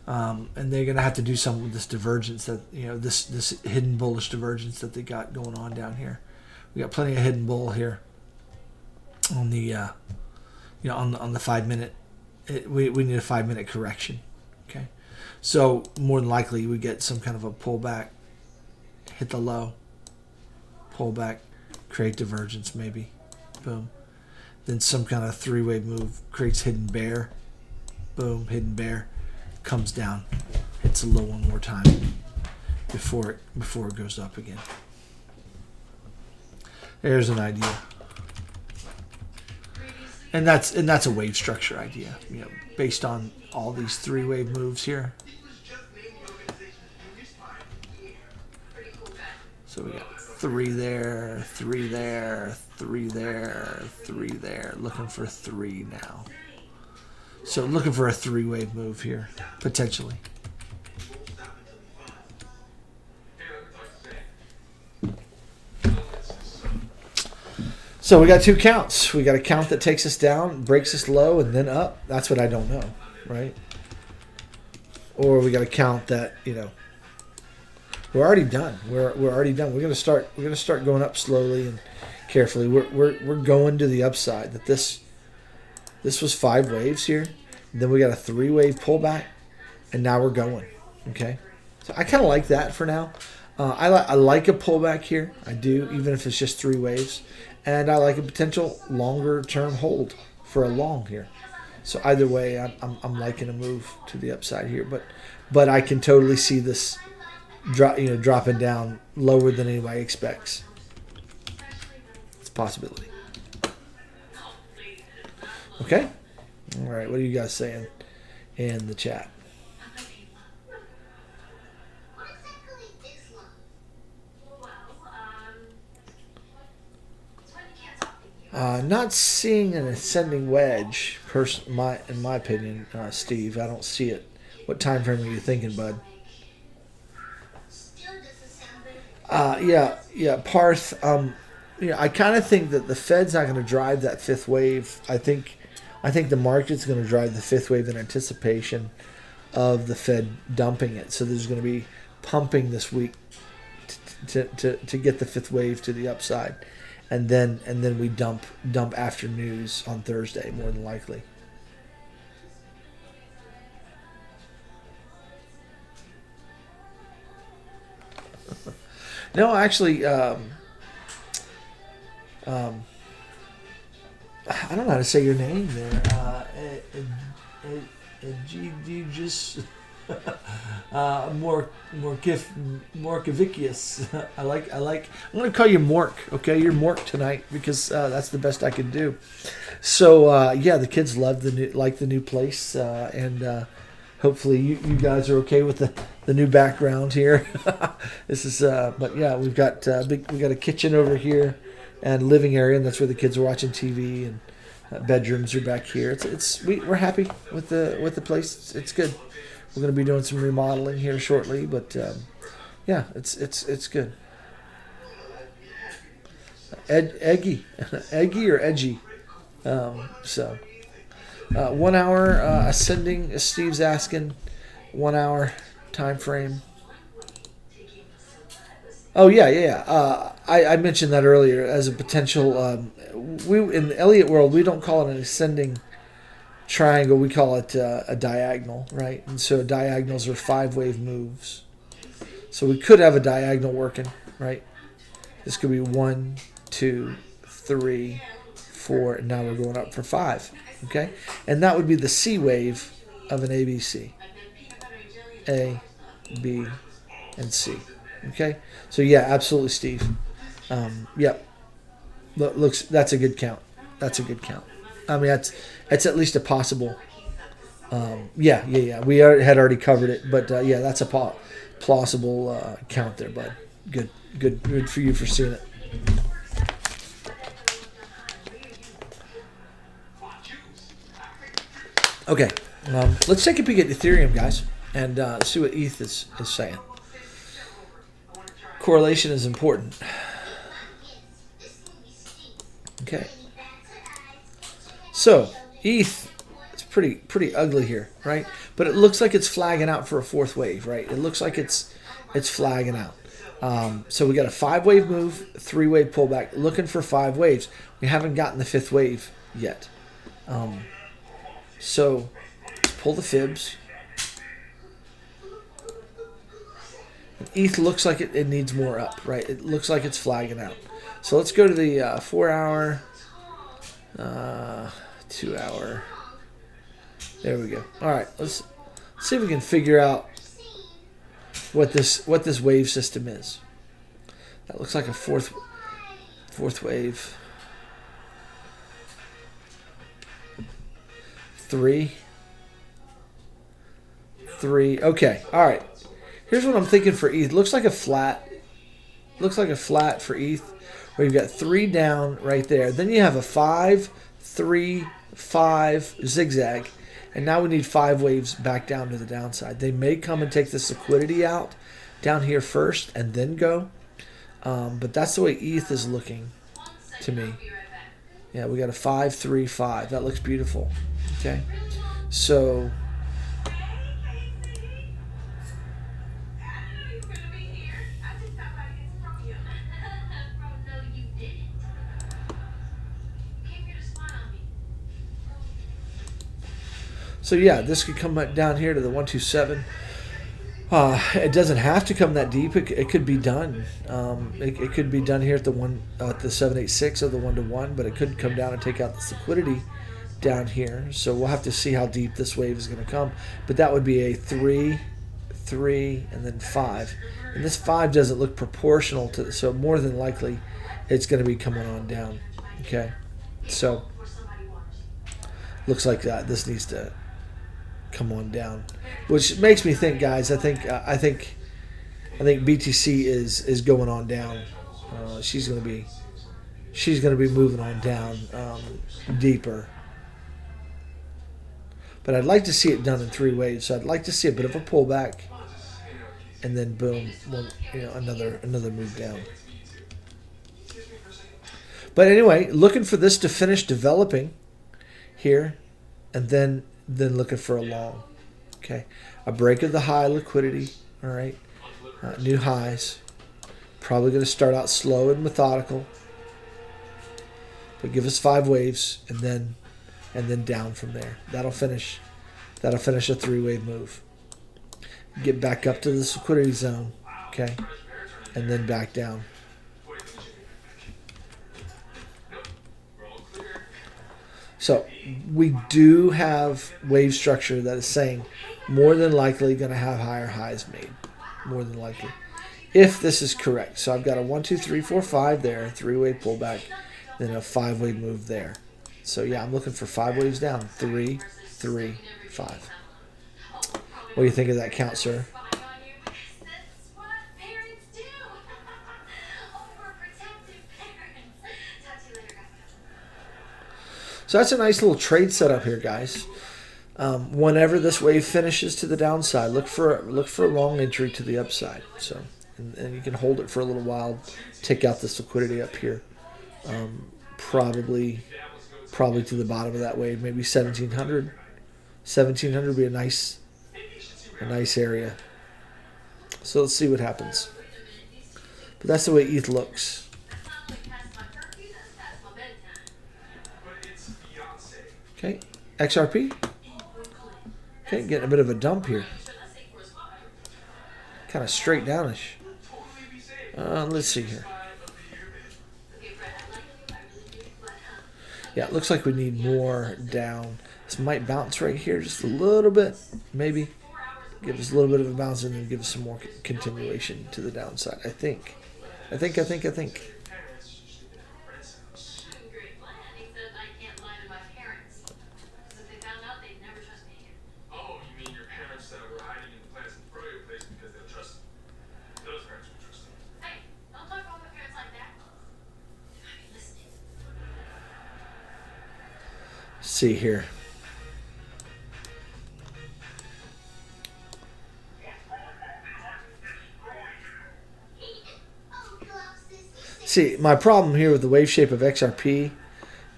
And they're going to have to do something with this divergence that, this hidden bullish divergence that they got going on down here. We got plenty of hidden bull here on the, on the 5 minute. We need a 5 minute correction. Okay. So more than likely we get some kind of a pullback, hit the low, pullback, create divergence maybe, boom. Then some kind of 3-wave move creates hidden bear, boom, hidden bear, comes down, hits a low one more time before it goes up again. There's an idea. And that's a wave structure idea, based on all these 3-wave moves here. So we got 3 there, 3 there, 3 there, 3 there. Looking for 3 now. So looking for a 3-wave move here, potentially. So we got 2 counts. We got a count that takes us down, breaks us low, and then up. That's what I don't know, right? Or we got a count that, we're already done. We're already done. We're gonna start going up slowly and carefully. We're going to the upside. That this was 5 waves here. Then we got a 3-wave pullback, and now we're going. Okay, so I kind of like that for now. I like a pullback here. I do, even if it's just 3 waves. And I like a potential longer-term hold for a long here. So either way, I'm liking a move to the upside here. But I can totally see this dropping down lower than anybody expects. It's a possibility. Okay? All right, what are you guys saying in the chat? Not seeing an ascending wedge, in my opinion, Steve. I don't see it. What time frame are you thinking, bud? Yeah, Parth. I kind of think that the Fed's not going to drive that 5th wave. I think the market's going to drive the 5th wave in anticipation of the Fed dumping it. So there's going to be pumping this week to get the 5th wave to the upside. And then we dump after news on Thursday, more than likely. No, actually, I don't know how to say your name there. Just Morkavicius. I like. I'm going to call you Mork. Okay, you're Mork tonight because that's the best I can do. So yeah, the kids love the new place, and hopefully you guys are okay with the new background here. This is but yeah, we got a kitchen over here and living area, and that's where the kids are watching TV, and bedrooms are back here. We're happy with the place. It's good. We're going to be doing some remodeling here shortly, but yeah, it's good. Eggy or edgy. 1 hour ascending. Steve's asking 1 hour time frame. Oh yeah. I mentioned that earlier as a potential. We in the Elliott world, we don't call it an ascending triangle. We call it a diagonal, right? And so diagonals are 5-wave moves. So we could have a diagonal working, right? This could be 1, 2, 3, 4, and now we're going up for 5. Okay, and that would be the C wave of an ABC. A, B, and C. Okay, so yeah, absolutely, Steve. Yep. Looks, that's a good count. That's a good count. I mean, that's at least a possible. Yeah. We had already covered it, but yeah, that's a plausible count there, bud. Good for you for seeing it. Okay, let's take a peek at Ethereum, guys, and see what ETH is saying. Correlation is important. Okay. So ETH is pretty ugly here, right? But it looks like it's flagging out for a 4th wave, right? It looks like it's flagging out. So we got a 5-wave move, 3-wave pullback, looking for 5 waves. We haven't gotten the 5th wave yet. So let's pull the fibs. ETH looks like it needs more up, right? It looks like it's flagging out. So let's go to the 4-hour, 2-hour. There we go. All right, let's see if we can figure out what this wave system is. That looks like a fourth wave. 3. Okay. All right. Here's what I'm thinking for ETH. Looks like a flat. Looks like a flat for ETH, where you've got 3 down right there. Then you have a 5, 3, 5 zigzag, and now we need 5 waves back down to the downside. They may come and take this liquidity out down here first and then go, but that's the way ETH is looking to me. Yeah, we got a 5, 3, 5. That looks beautiful. Okay, so yeah, this could come down here to the 127. It doesn't have to come that deep. It could be done. It could be done here at the 786 or the 1-to-1, but it could come down and take out this liquidity down here. So we'll have to see how deep this wave is going to come. But that would be a 3, 3, and then 5. And this 5 doesn't look proportional to, so more than likely it's going to be coming on down. Okay, so looks like this needs to come on down, which makes me think, guys. I think BTC is going on down. She's going to be moving on down deeper. But I'd like to see it done in 3 waves. So I'd like to see a bit of a pullback, and then boom, another move down. But anyway, looking for this to finish developing here, and then looking for a long. Okay, a break of the high liquidity. All right, new highs. Probably going to start out slow and methodical, but give us 5 waves, and then down from there. That'll finish a 3-wave move. Get back up to this liquidity zone. Okay, and then back down. So we do have wave structure that is saying more than likely going to have higher highs made. More than likely. If this is correct. So I've got a 1, 2, 3, 4, 5 there, 3-wave pullback, then a 5-wave move there. So yeah, I'm looking for 5 waves down. 3, 3, 5. What do you think of that count, sir? So that's a nice little trade setup here, guys. Whenever this wave finishes to the downside, look for a long entry to the upside. So, and you can hold it for a little while, take out this liquidity up here. Probably to the bottom of that wave, maybe 1700. 1700 would be a nice area. So let's see what happens. But that's the way ETH looks. Okay, XRP. Okay, getting a bit of a dump here. Kind of straight downish. Let's see here. Yeah, it looks like we need more down. This might bounce right here just a little bit, maybe. Give us a little bit of a bounce and then give us some more continuation to the downside, I think. I think. See here. See, my problem here with the wave shape of XRP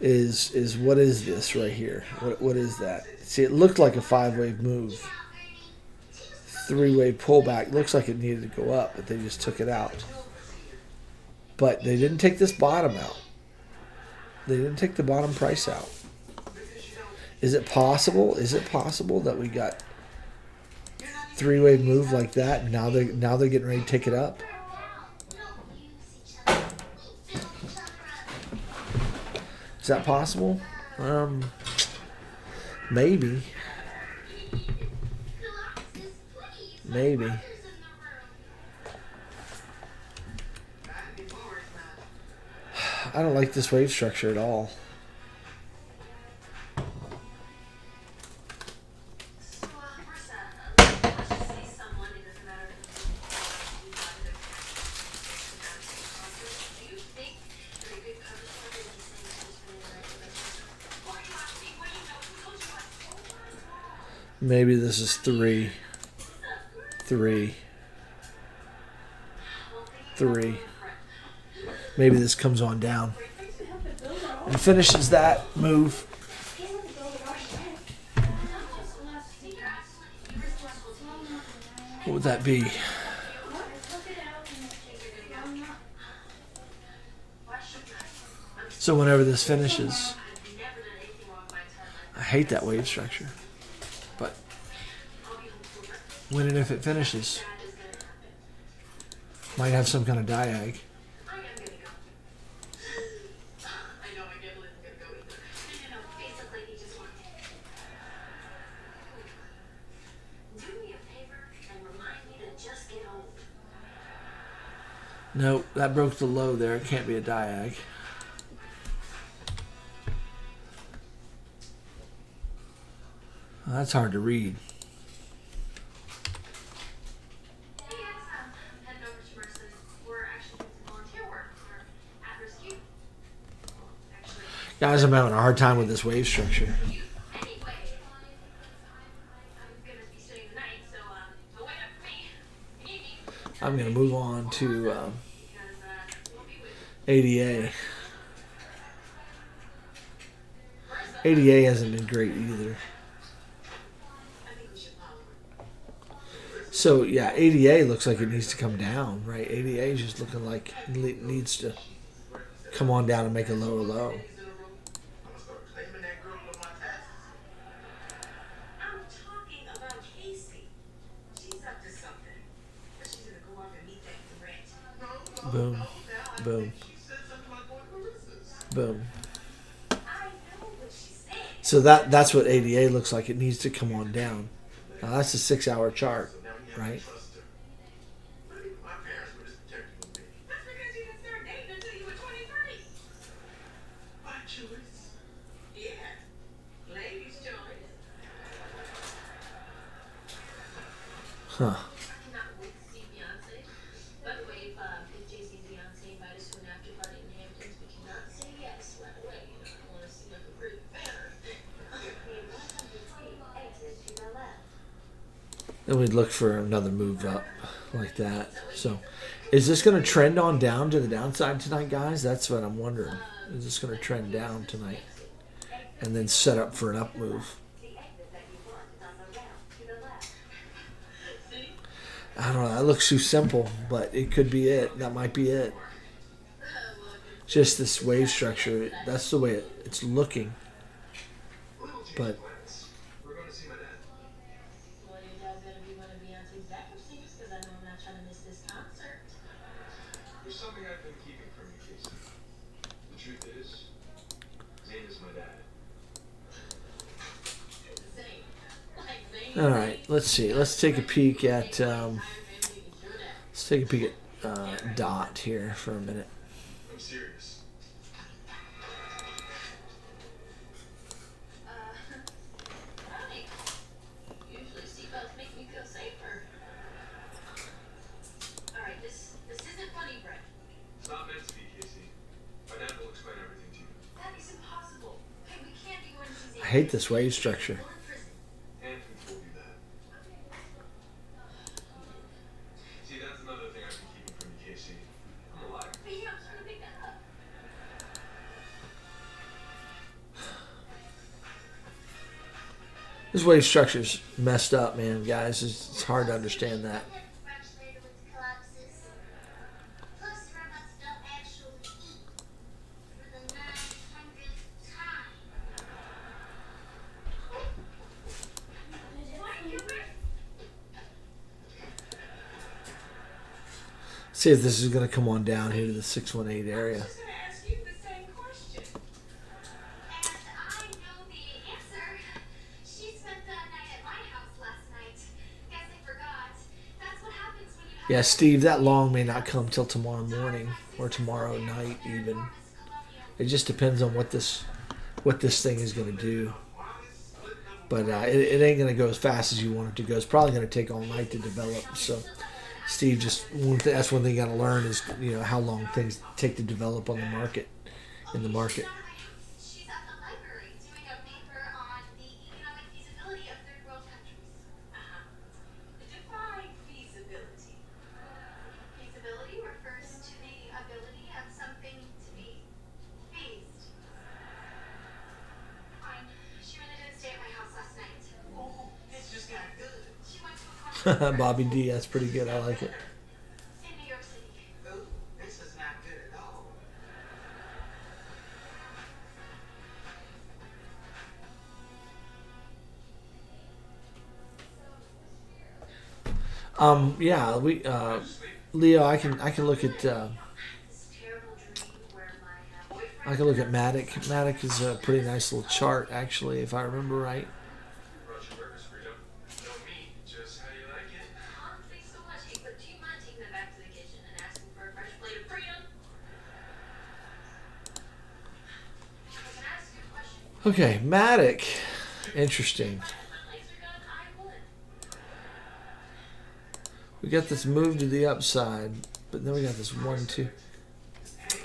is what is this right here? What is that? See, it looked like a 5-wave move. 3-wave pullback. Looks like it needed to go up, but they just took it out. But they didn't take this bottom out. They didn't take the bottom price out. Is it possible? Is it possible that we got 3-wave move like that? And now they're getting ready to take it up. Is that possible? Maybe. Maybe. I don't like this wave structure at all. Maybe this is 3. Maybe this comes on down and finishes that move. What would that be? So whenever this finishes, I hate that wave structure. But when and if it finishes, might have some kind of diag. No, that broke the low there. It can't be a diag. Well, that's hard to read. Guys, I'm having a hard time with this wave structure. I'm going to move on to ADA. ADA hasn't been great either. So, yeah, ADA looks like it needs to come down, right? ADA is just looking like it needs to come on down and make a lower low. Boom, boom, boom. So that's what ADA looks like. It needs to come on down. Now that's a 6-hour chart, right? Huh. Then we'd look for another move up like that. So is this going to trend on down to the downside tonight, guys? That's what I'm wondering. Is this going to trend down tonight and then set up for an up move? I don't know. That looks too simple, but it could be it. That might be it. Just this wave structure. That's the way it's looking. But there's something I've been keeping from you, Casey. The truth is, Zane is my dad. all right, let's see. Let's take a peek at Dot here for a minute. I'm serious. Usually seatbelts make me feel safer. All right, this isn't funny, Brett. It's not meant to be, Casey. My dad will explain everything to you. That is impossible. Hey, we can't be going to see Zane. I hate this wave structure. Anthony told you that. See, that's another thing I've been keeping from you, Casey. I'm a liar. But yeah, I'm trying to pick that up. This wave structure's messed up, man, guys. It's hard to understand that. See if this is going to come on down here to the 618 area. I was just going to ask you the same question. And I know the answer. She spent the night at my house last night. Guess I forgot. That's what happens when you have... Yeah, Steve, that long may not come till tomorrow morning or tomorrow night even. It just depends on what this thing is going to do. But it ain't going to go as fast as you want it to go. It's probably going to take all night to develop. So, Steve, that's one thing you got to learn is, how long things take to develop on the market, in the market. She's at the library doing a paper on the economic feasibility of third world countries. Define feasibility. Feasibility refers to the ability of something to be phased. Fine. She really did stay at my house last night. Oh, this just got good. She went to a conference. Bobby D, that's pretty good. I like it. In New York City. Oh, this is not good at all. Yeah, Leo, I can look at This terrible dream where my boyfriend... I can look at Matic. Matic is a pretty nice little chart, actually, if I remember right. Brought you breakfast, freedom. No meat, just how you like it. Thanks so much. Hey, but do you mind taking them back to the kitchen and asking for a fresh plate of freedom? Can I ask you a question? Okay, Matic. Interesting. If my legs are done, I would. We got this move to the upside, but then we got this 1, 2.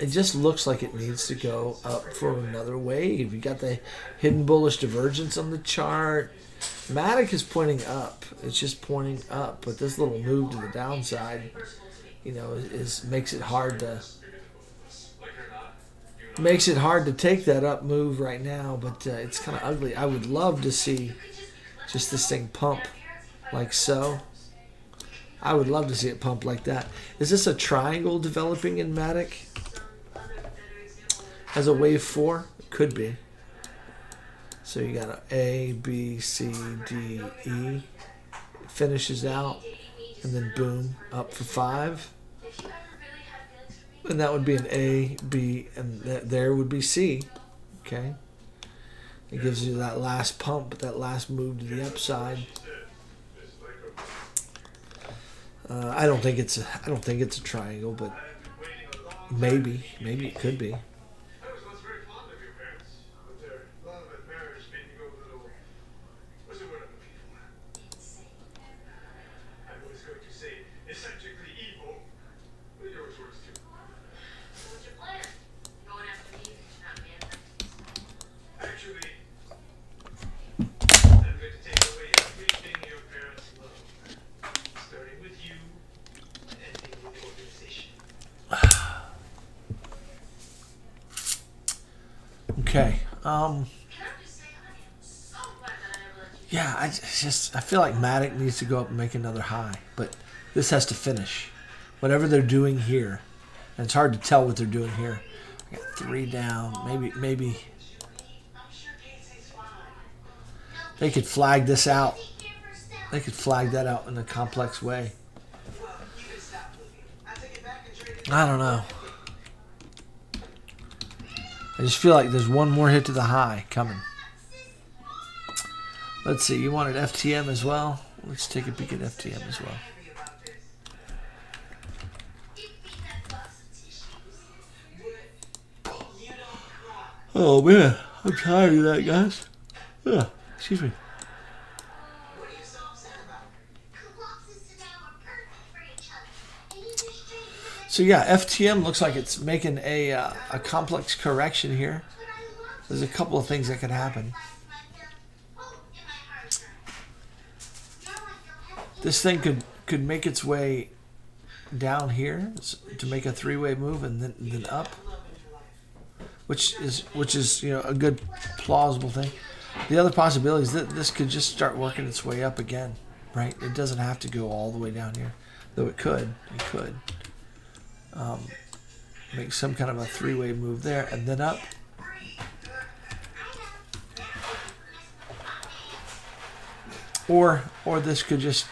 It just looks like it needs to go up for another wave. You got the hidden bullish divergence on the chart. Matic is pointing up. It's just pointing up, but this little move to the downside, makes it hard to take that up move right now. But it's kind of ugly. I would love to see just this thing pump like so. I would love to see it pump like that. Is this a triangle developing in Matic as a wave 4? It could be. So you got an A, B, C, D, E. It finishes out, and then boom, up for 5. If you ever really had feelings for me, And that would be an A, B, and there would be C. Okay. It gives you that last pump, that last move to the upside. I don't think it's a triangle, but maybe it could be. I was once very fond of your parents, but their love and marriage made me go a little... What's the word I'm looking for? insane. I was going to say eccentrically evil, but yours works too. So what's your plan? Going after me, not man. Actually, I'm going to take away everything your parents love, starting with you and ending with the organization. Okay. Can I just say I am so glad that I never let you... Yeah, I feel like Matic needs to go up and make another high, but this has to finish. Whatever they're doing here, and it's hard to tell what they're doing here. I got 3 down, maybe. I'm sure Casey's fine. They could flag this out. Take care of herself. They could flag that out in a complex way. Well, you can stop looking. I take it back and trade it. I don't know. I just feel like there's one more hit to the high coming. Let's see. You wanted FTM as well? Let's take a peek at FTM as well. Happy about this. Give me that box of tissues. You don't cry. Oh man, I'm tired of that, guys. Yeah, excuse me. What are you so upset about? Colossus and I were perfect for each other. And you just traded them. So yeah, FTM looks like it's making a complex correction here. But I love There's a couple of things that could happen. This thing could make its way down here to make a three-way move and then up, which is a good plausible thing. The other possibility is that this could just start working its way up again, right? It doesn't have to go all the way down here, though it could. It could make some kind of a three-way move there and then up. Or this could just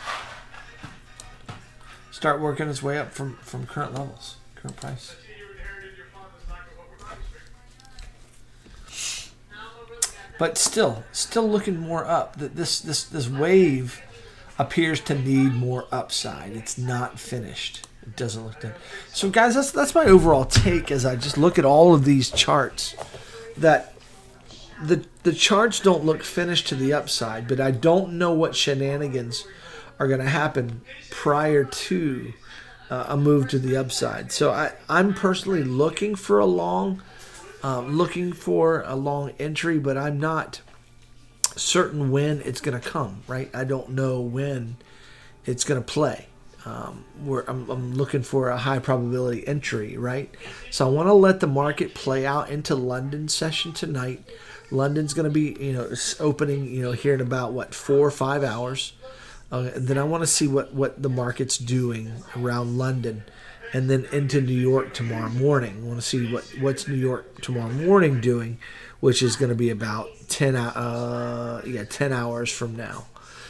start working its way up from current levels, current price. You inherited your father's lack of open registry. But still looking more up. That this wave appears to need more upside. It's not finished. It doesn't look done. So guys, that's my overall take as I just look at all of these charts. That the charts don't look finished to the upside, but I don't know what shenanigans are going to happen prior to a move to the upside. So I'm personally looking for a long entry, but I'm not certain when it's going to come. Right? I don't know when it's going to play. I'm looking for a high probability entry. Right? So I want to let the market play out into London session tonight. London's going to be, opening, here in about 4 or 5 hours. And then I want to see what the market's doing around London, and then into New York tomorrow morning. I want to see what's New York tomorrow morning doing, which is going to be about 10 hours from now.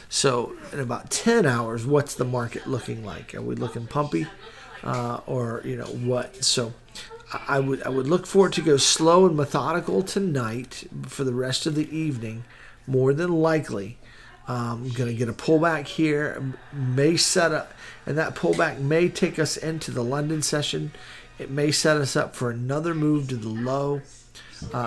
So in about 10 hours, what's the market looking like? Are we looking pumpy, or what? So I would look for it to go slow and methodical tonight for the rest of the evening, more than likely. Going to get a pullback here, may set up, and that pullback may take us into the London session. It may set us up for another move to the low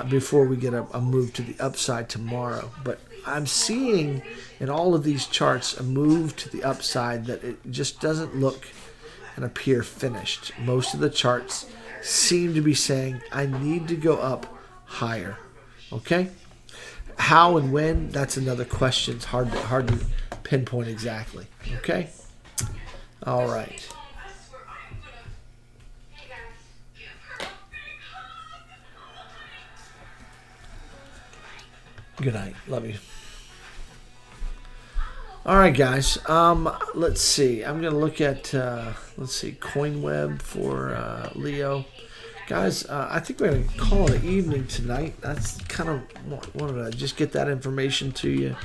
before we get a move to the upside tomorrow. But I'm seeing in all of these charts a move to the upside that it just doesn't look and appear finished. Most of the charts seem to be saying, I need to go up higher. Okay? How and when, that's another question. It's hard to pinpoint exactly. Okay? All right. Good night. Love you. All right, guys. Let's see. I'm going to look at, CoinWeb for Leo. Guys, I think we're going to call it an evening tonight. That's kind of wanted to just get that information to you.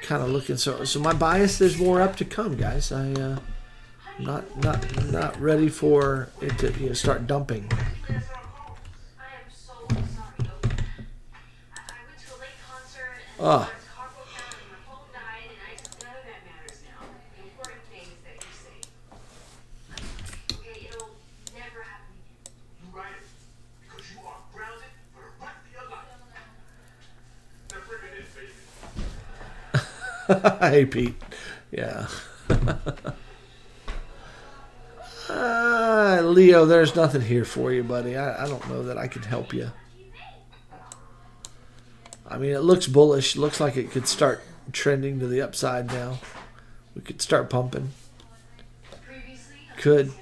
Kind of looking. So my bias, there's more up to come, guys. I'm not ready for it to start dumping. I am so sorry. I went to a late concert and Ah. my car broke down and my phone died and I just none of that matters now. The important thing is that you're safe. Okay, it'll never happen again. You write it because you are grounded for the rest of your life. Now bring it in, baby. Hey, Pete. Yeah. Leo, there's nothing here for you, buddy. I don't know that I could help you. I mean, it looks bullish. Looks like it could start trending to the upside now. We could start pumping. Previously, Could. I'm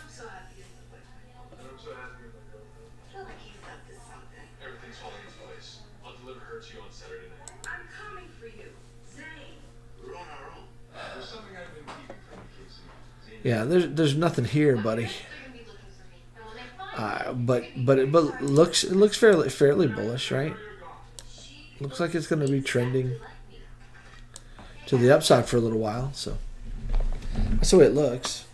so happy it's the boyfriend. I'm so happy with my girlfriend. I feel like he's up to something. Everything's falling into place. I'll deliver her to you on Saturday night. I'm coming for you. Zane. We're on our own. There's something I've been keeping from you, Casey. Yeah, there's nothing here, buddy. They're gonna be looking for me. And when they find me, But it looks fairly bullish, right? Looks like it's going to be trending. like me. to the upside for a little while. So that's the way it looks.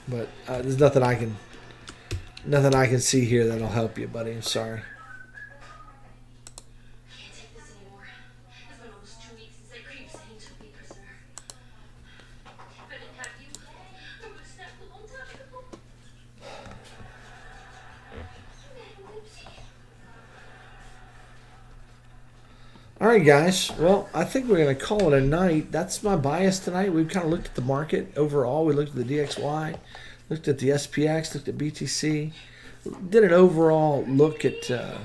But there's nothing I can see here that'll help you, buddy. I'm sorry. Can't take this anymore. It's been almost 2 weeks since that creep saying took me prisoner. If I didn't have you, I would have snapped a long time ago. All right, guys. Well, I think we're going to call it a night. That's my bias tonight. We've kind of looked at the market overall. We looked at the DXY, looked at the SPX, looked at BTC, did an overall look at the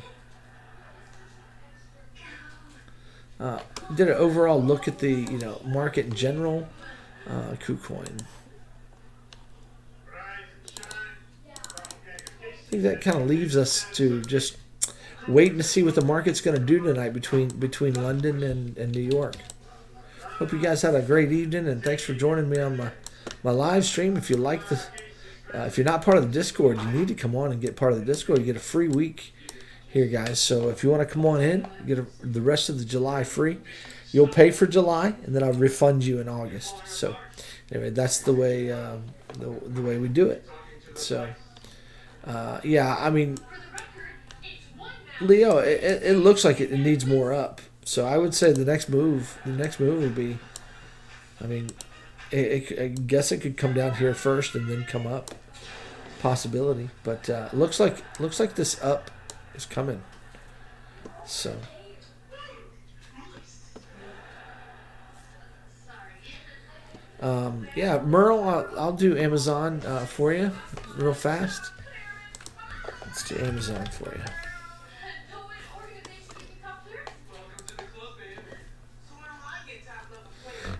market in general. KuCoin. I think that kind of leaves us to just waiting to see what the market's going to do tonight between London and New York. Hope you guys had a great evening, and thanks for joining me on my live stream. If you like the, if you're not part of the Discord, you need to come on and get part of the Discord. You get a free week here, guys. So if you want to come on in, you get the rest of the July free. You'll pay for July, and then I'll refund you in August. So anyway, that's the way the way we do it. So yeah, I mean, Leo, it looks like it needs more up. So I would say the next move would be, I mean, I guess it could come down here first and then come up, possibility. But looks like this up is coming. So yeah, Merle, I'll do Amazon for you real fast. Let's do Amazon for you.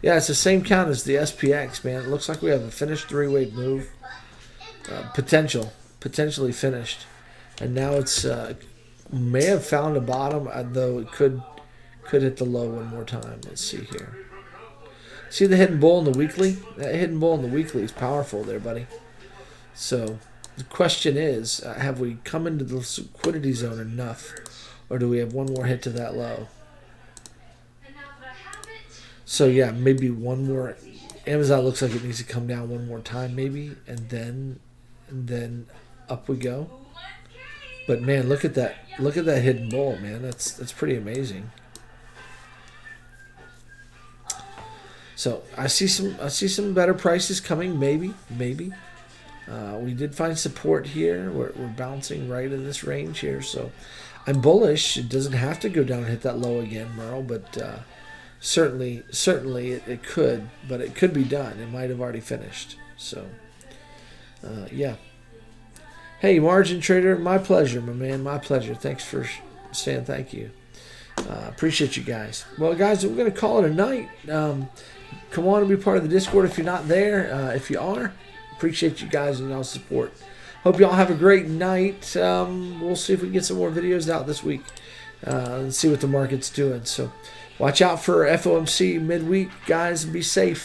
Yeah, it's the same count as the SPX, man. It looks like we have a finished three-way move, potentially finished, and now it's may have found a bottom, though it could hit the low one more time. Let's see here. See the hidden bull in the weekly? That hidden bull in the weekly is powerful there, buddy. So the question is, have we come into the liquidity zone enough, or do we have one more hit to that low? So yeah, maybe one more. Amazon looks like it needs to come down one more time, maybe, and then up we go. But man, look at that! Look at that hidden bull, man. That's pretty amazing. So I see some better prices coming, maybe. We did find support here. We're bouncing right in this range here, so I'm bullish. It doesn't have to go down and hit that low again, Merle, but. Certainly it could, but it could be done. It might have already finished. So, yeah. Hey, margin trader, my pleasure, my man, my pleasure. Thanks for saying thank you. Appreciate you guys. Well, guys, we're going to call it a night. Come on and be part of the Discord if you're not there. If you are, appreciate you guys and y'all's support. Hope y'all have a great night. We'll see if we can get some more videos out this week and see what the market's doing. So. Watch out for FOMC midweek, guys, and be safe.